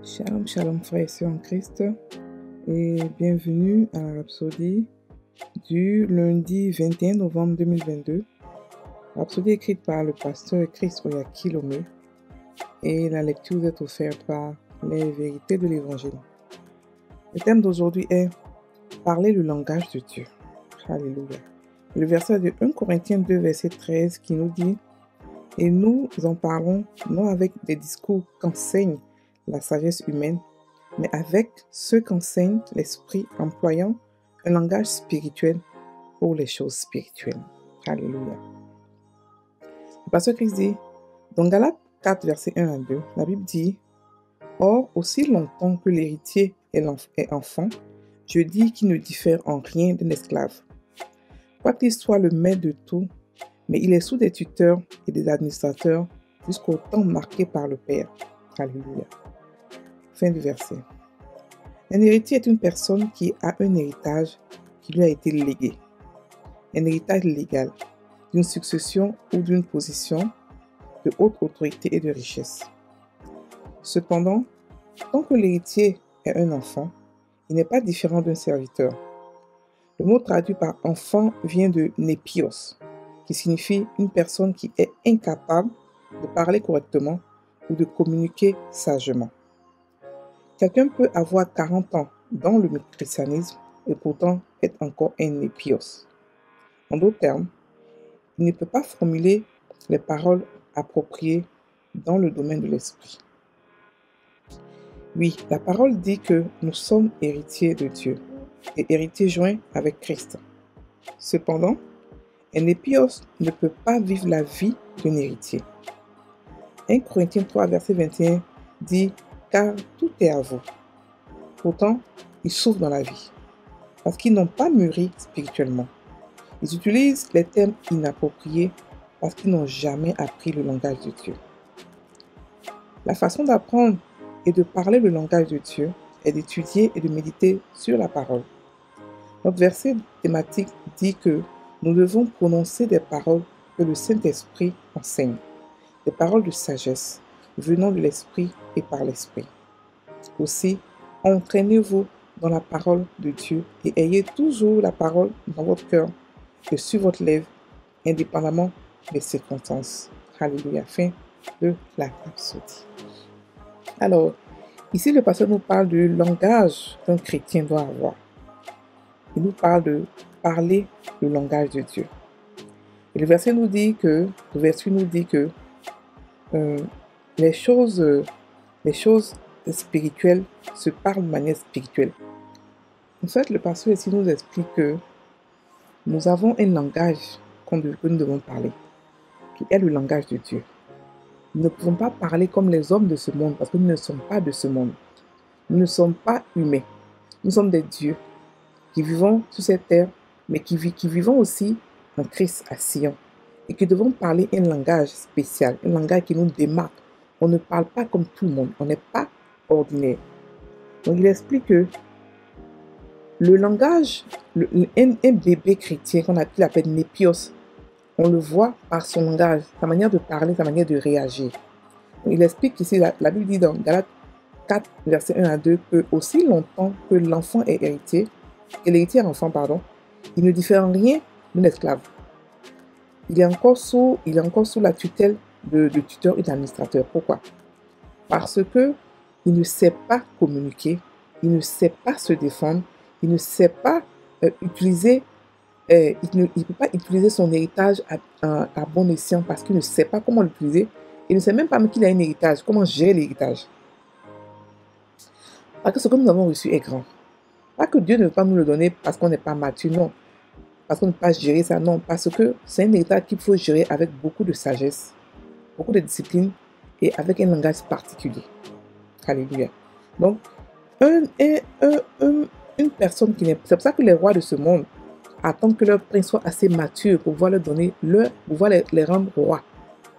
Shalom, shalom frères et sœurs en Christ et bienvenue à la Rhapsodie du lundi 21 novembre 2022. Rhapsodie écrite par le pasteur Chris Oyakilome et la lecture vous est offerte par les vérités de l'Évangile. Le thème d'aujourd'hui est « Parler le langage de Dieu ». Alléluia. Le verset de 1 Corinthiens 2 verset 13 qui nous dit « Et nous en parlons non avec des discours qu'enseigne la sagesse humaine, mais avec ce qu'enseigne l'Esprit, employant un langage spirituel pour les choses spirituelles. » Alléluia. Le pasteur Christ dit, dans Galates 4, verset 1 à 2, la Bible dit, « Or, aussi longtemps que l'héritier est enfant, je dis qu'il ne diffère en rien d'un esclave. Quoiqu'il soit le maître de tout, mais il est sous des tuteurs et des administrateurs jusqu'au temps marqué par le Père. » Alléluia. Fin du verset. Un héritier est une personne qui a un héritage qui lui a été légué. Un héritage légal, d'une succession ou d'une position de haute autorité et de richesse. Cependant, tant que l'héritier est un enfant, il n'est pas différent d'un serviteur. Le mot traduit par enfant vient de népios, qui signifie une personne qui est incapable de parler correctement ou de communiquer sagement. Quelqu'un peut avoir 40 ans dans le christianisme et pourtant être encore un népios. En d'autres termes, il ne peut pas formuler les paroles appropriées dans le domaine de l'esprit. Oui, la parole dit que nous sommes héritiers de Dieu et héritiers joints avec Christ. Cependant, un népios ne peut pas vivre la vie d'un héritier. 1 Corinthiens 3, verset 21 dit « Car tout est à vous ». Pourtant, ils souffrent dans la vie parce qu'ils n'ont pas mûri spirituellement. Ils utilisent les termes inappropriés parce qu'ils n'ont jamais appris le langage de Dieu. La façon d'apprendre et de parler le langage de Dieu est d'étudier et de méditer sur la parole. Notre verset thématique dit que nous devons prononcer des paroles que le Saint-Esprit enseigne, des paroles de sagesse venant de l'Esprit et par l'Esprit. Aussi, entraînez-vous dans la parole de Dieu et ayez toujours la parole dans votre cœur et sur votre lèvre, indépendamment des circonstances. Alléluia. Fin de la Rhapsodie. Alors, ici le pasteur nous parle du langage qu'un chrétien doit avoir. Il nous parle de parler le langage de Dieu. Et le verset nous dit que, les choses spirituelles se parlent de manière spirituelle. En fait, le pasteur ici nous explique que nous avons un langage que nous devons parler, qui est le langage de Dieu. Nous ne pouvons pas parler comme les hommes de ce monde parce que nous ne sommes pas de ce monde. Nous ne sommes pas humains. Nous sommes des dieux qui vivons sur cette terre, mais qui vivons aussi en Christ à Sion et qui devons parler un langage spécial, un langage qui nous démarque. On ne parle pas comme tout le monde, on n'est pas ordinaire. Donc il explique que le langage, un bébé chrétien qu'il appelle népios, on le voit par son langage, sa manière de parler, sa manière de réagir. Donc, il explique ici, la Bible dit dans Galates 4, verset 1 à 2, que aussi longtemps que l'enfant est héritier, et l'héritier est enfant, il ne diffère en rien d'un esclave. Il est encore sous la tutelle de tuteur et d'administrateur. Pourquoi? Parce que il ne sait pas communiquer, il ne sait pas se défendre, il ne sait pas utiliser, il ne peut pas utiliser son héritage à bon escient parce qu'il ne sait pas comment l'utiliser. Il ne sait même pas qu'il a un héritage, comment gérer l'héritage. Parce que ce que nous avons reçu est grand. Pas que Dieu ne veut pas nous le donner parce qu'on n'est pas mature, non. Parce qu'on ne peut pas gérer ça, non. Parce que c'est un héritage qu'il faut gérer avec beaucoup de sagesse, beaucoup de discipline et avec un langage particulier. Alléluia. Donc, une personne qui n'est... C'est pour ça que les rois de ce monde attendent que leur prince soit assez mature pour pouvoir leur donner pouvoir les rendre rois,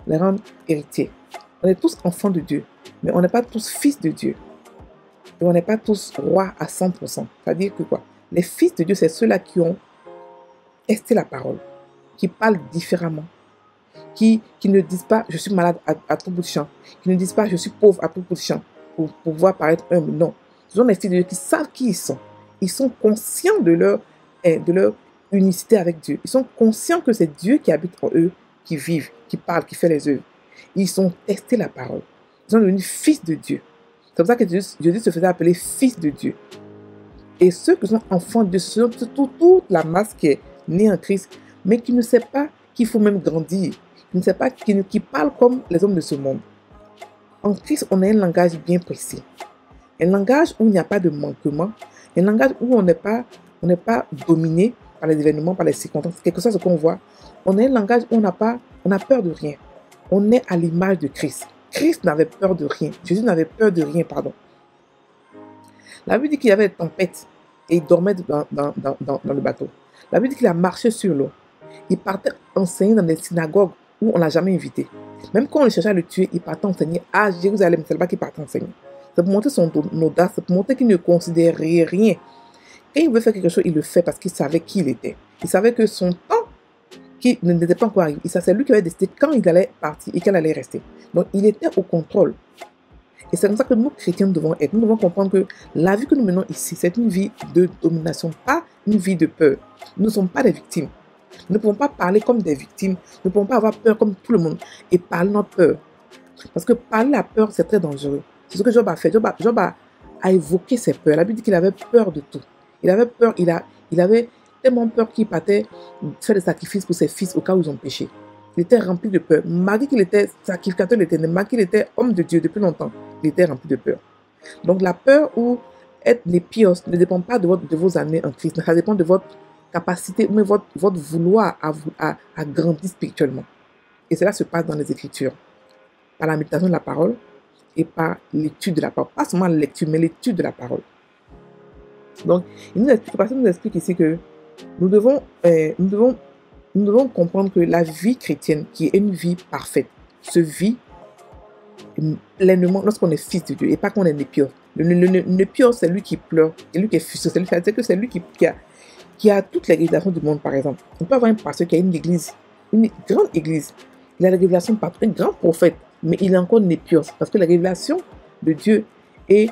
les rendre héritiers. On est tous enfants de Dieu, mais on n'est pas tous fils de Dieu. Et on n'est pas tous rois à 100%. C'est-à-dire que quoi? Les fils de Dieu, c'est ceux-là qui ont esté la parole, qui parlent différemment, qui ne disent pas « je suis malade » à tout bout de champ, qui ne disent pas « je suis pauvre » à tout bout de champ, pour pouvoir paraître humbles. Non. Ce sont les fils de Dieu qui savent qui ils sont. Ils sont conscients de leur unicité avec Dieu. Ils sont conscients que c'est Dieu qui habite en eux, qui vivent, qui parle, qui fait les œuvres. Ils ont testé la parole. Ils sont devenus fils de Dieu. C'est pour ça que Jésus se faisait appeler fils de Dieu. Et ceux qui sont enfants de Dieu, ce sont toute la masse qui est née en Christ, mais qui ne sait pas qu'il faut même grandir, qui ne sait pas, qui parle comme les hommes de ce monde. En Christ, on a un langage bien précis. Un langage où il n'y a pas de manquement, un langage où on n'est pas dominé par les événements, par les circonstances, quelque chose qu'on voit. On a un langage où on a peur de rien. On est à l'image de Christ. Christ n'avait peur de rien. Jésus n'avait peur de rien, pardon. La Bible dit qu'il y avait des tempêtes et il dormait dans le bateau. La Bible dit qu'il a marché sur l'eau. Il partait enseigner dans des synagogues où on ne l'a jamais invité. Même quand on cherchait à le tuer, il partait enseigner à Jérusalem. C'est là-bas qu'il partait enseigner. C'est pour montrer son audace, c'est pour montrer qu'il ne considérait rien. Quand il veut faire quelque chose, il le fait parce qu'il savait qui il était. Il savait que son temps qui n'était pas encore arrivé. C'est lui qui avait décidé quand il allait partir et qu'elle allait rester. Donc, il était au contrôle. Et c'est comme ça que nous, chrétiens, devons être. Nous devons comprendre que la vie que nous menons ici, c'est une vie de domination, pas une vie de peur. Nous ne sommes pas des victimes. Nous ne pouvons pas parler comme des victimes. Nous ne pouvons pas avoir peur comme tout le monde et parler notre peur. Parce que parler la peur, c'est très dangereux. C'est ce que Job a fait. Job a évoqué ses peurs. La Bible dit qu'il avait peur de tout. Il avait peur, il avait tellement peur qu'il partait faire des sacrifices pour ses fils au cas où ils ont péché. Il était rempli de peur. Malgré qu'il était sacrificateur de l'Éternel, malgré qu'il était homme de Dieu depuis longtemps, il était rempli de peur. Donc la peur ou être les pios ne dépend pas de vos années en Christ. Ça dépend de votre capacité, mais votre vouloir à grandir spirituellement. Et cela se passe dans les Écritures. Par la méditation de la parole et par l'étude de la parole. Pas seulement la lecture, mais l'étude de la parole. Donc, le pasteur nous explique ici que nous devons comprendre que la vie chrétienne, qui est une vie parfaite, se vit pleinement lorsqu'on est fils de Dieu et pas qu'on est népios. Le népios, c'est lui qui pleure, c'est lui qui est frustré, c'est lui qui a toutes les révélations du monde, par exemple. On peut avoir un pasteur qui a une église, une grande église. Il a la révélation partout, un grand prophète, mais il est encore népios parce que la révélation de Dieu et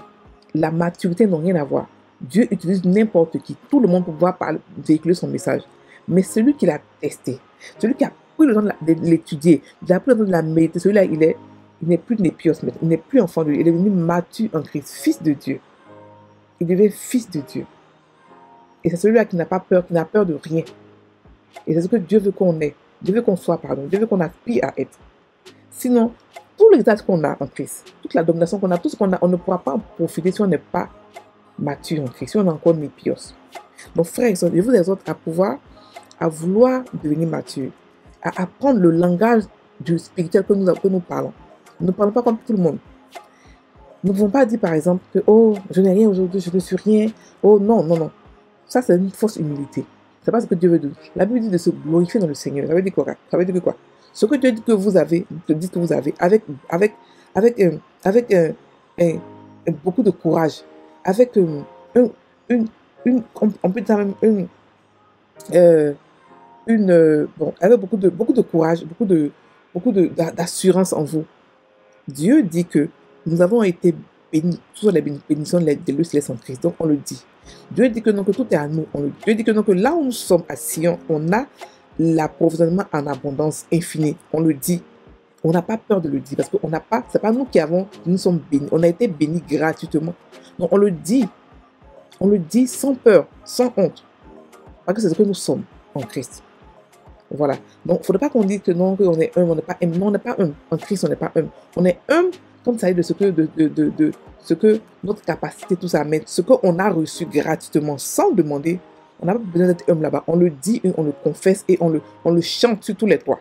la maturité n'ont rien à voir. Dieu utilise n'importe qui, tout le monde pour pouvoir véhiculer son message. Mais celui qui l'a testé, celui qui a pris le temps de l'étudier, il a pris le temps de la méditer, celui-là, il n'est plus népios, il n'est plus enfant de Dieu, il est devenu mature en Christ, fils de Dieu. Il devient fils de Dieu. Et c'est celui-là qui n'a pas peur, qui n'a peur de rien. Et c'est ce que Dieu veut qu'on ait. Dieu veut qu'on soit, Dieu veut qu'on aspire à être. Sinon, tout l'héritage qu'on a en Christ, toute la domination qu'on a, tout ce qu'on a, on ne pourra pas en profiter si on n'est pas mature en Christ, si on est encore népios. Donc, frères et sœurs, je vous exhorte à vouloir devenir mature, à apprendre le langage du spirituel que nous parlons. Nous ne parlons pas comme tout le monde. Nous ne pouvons pas dire, par exemple, que « Oh, je n'ai rien aujourd'hui, je ne suis rien. » Oh, non, non, non. Ça, c'est une fausse humilité. Ce n'est pas ce que Dieu veut dire. La Bible dit de se glorifier dans le Seigneur. Ça veut dire quoi? Ça veut dire quoi? Ce que Dieu dit que vous avez, dites que vous avez, avec beaucoup de courage, avec on peut dire même avec beaucoup de courage, beaucoup d'assurance en vous. Dieu dit que nous avons été bénis, toutes les bénédictions de Dieu céleste en Christ. Donc on le dit. Dieu dit que, non, que tout est à nous. Dieu dit que, non, que là où nous sommes à Sion, on a l'approvisionnement en abondance infinie. On le dit. On n'a pas peur de le dire parce que c'est pas nous qui nous sommes bénis. On a été bénis gratuitement. Donc on le dit. On le dit sans peur, sans honte. Parce que c'est ce que nous sommes en Christ. Voilà. Donc, il ne faudrait pas qu'on dise que non, qu'on est humble, on n'est pas humble. Non, on n'est pas humble. En Christ, on n'est pas humble. On est humble comme ça de ce que notre capacité, tout ça, mais ce qu'on a reçu gratuitement, sans demander, on n'a pas besoin d'être humble là-bas. On le dit, on le confesse et on le chante sur tous les toits.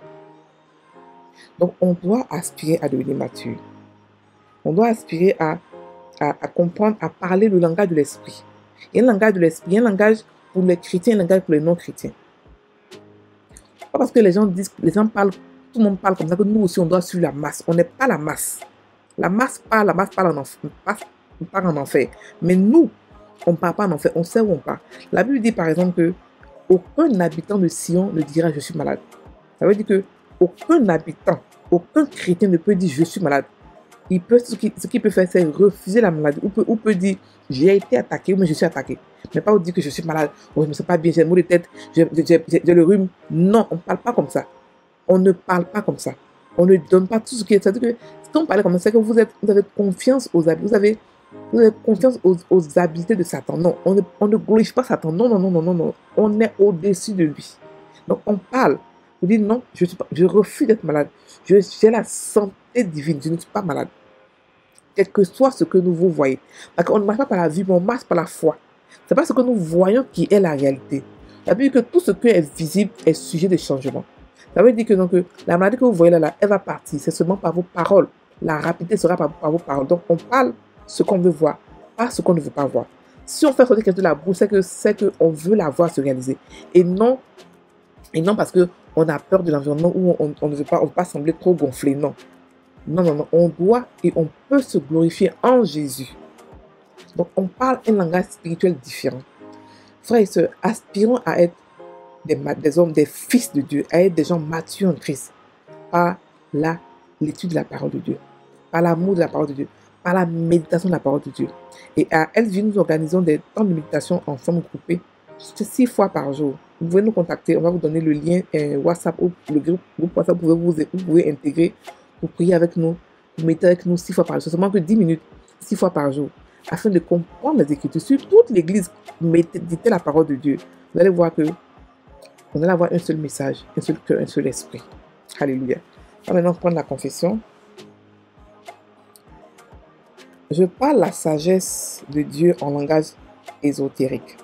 Donc, on doit aspirer à devenir mature. On doit aspirer à comprendre, à parler le langage de l'esprit. Il y a un langage de l'esprit, il y a un langage pour les chrétiens, un langage pour les non-chrétiens. Pas parce que les gens parlent, tout le monde parle comme ça, que nous aussi on doit suivre la masse. On n'est pas la masse. La masse parle en enfer. Mais nous, on ne parle pas en enfer, on sait où on part. La Bible dit par exemple que aucun habitant de Sion ne dira je suis malade. Ça veut dire que aucun habitant, aucun chrétien ne peut dire je suis malade. ce qu'il peut faire, c'est refuser la maladie. Ou peut dire, j'ai été attaqué, mais je suis attaqué. Mais pas vous dire que je suis malade, ou je ne me sens pas bien, j'ai mal de tête, j'ai le rhume. Non, on ne parle pas comme ça. On ne parle pas comme ça. On ne donne pas tout ce qui est. C'est-à-dire que si on parle comme ça, c'est que vous avez confiance aux habits. Vous avez confiance aux habiletés de Satan. Non, on ne glorifie pas Satan. Non, non, non, non, non, non. On est au-dessus de lui. Donc on parle. Vous dites non, je refuse d'être malade. J'ai la santé divine. Je ne suis pas malade. Quel que soit ce que nous vous voyez. Parce qu'on ne marche pas par la vue, mais on marche par la foi. Ce n'est pas ce que nous voyons qui est la réalité. Ça veut dire que tout ce qui est visible est sujet de changement. Ça veut dire que donc, la maladie que vous voyez là, elle va partir. C'est seulement par vos paroles. La rapidité sera par vos paroles. Donc on parle ce qu'on veut voir, pas ce qu'on ne veut pas voir. Si on fait sortir quelque chose de la bouche, c'est qu'on veut la voir se réaliser. Et non parce qu'on a peur de l'environnement ou on ne veut pas sembler trop gonflé. Non. Non, non, non. On doit et on peut se glorifier en Jésus. Donc, on parle un langage spirituel différent. Frères et sœurs, aspirons à être des hommes, des fils de Dieu, à être des gens matures en Christ, par l'étude de la parole de Dieu, par l'amour de la parole de Dieu, par la méditation de la parole de Dieu. Et à Elvie, nous organisons des temps de méditation ensemble groupés, 6 fois par jour. Vous pouvez nous contacter, on va vous donner le lien WhatsApp ou le groupe WhatsApp, vous pouvez intégrer pour prier avec nous, pour méditer avec nous 6 fois par jour. C'est seulement que 10 minutes, 6 fois par jour, afin de comprendre les Écritures. Sur toute l'Église, méditez la parole de Dieu. Vous allez voir que on allait avoir un seul message, un seul cœur, un seul esprit. Alléluia. On va maintenant prendre la confession. Je parle la sagesse de Dieu en langage ésotérique.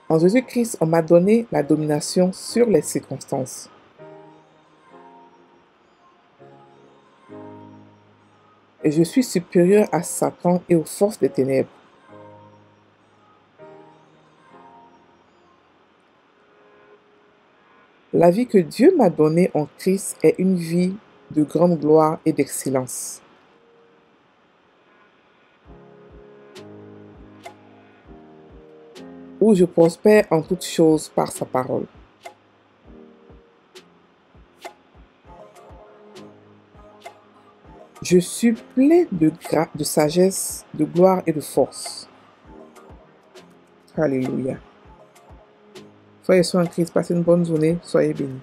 En Jésus-Christ, on m'a donné la domination sur les circonstances. Et je suis supérieur à Satan et aux forces des ténèbres. La vie que Dieu m'a donnée en Christ est une vie de grande gloire et d'excellence. Où je prospère en toutes choses par sa parole. Je suis plein de sagesse, de gloire et de force. Alléluia. Frères et sœurs en Christ, passez une bonne journée, soyez bénis.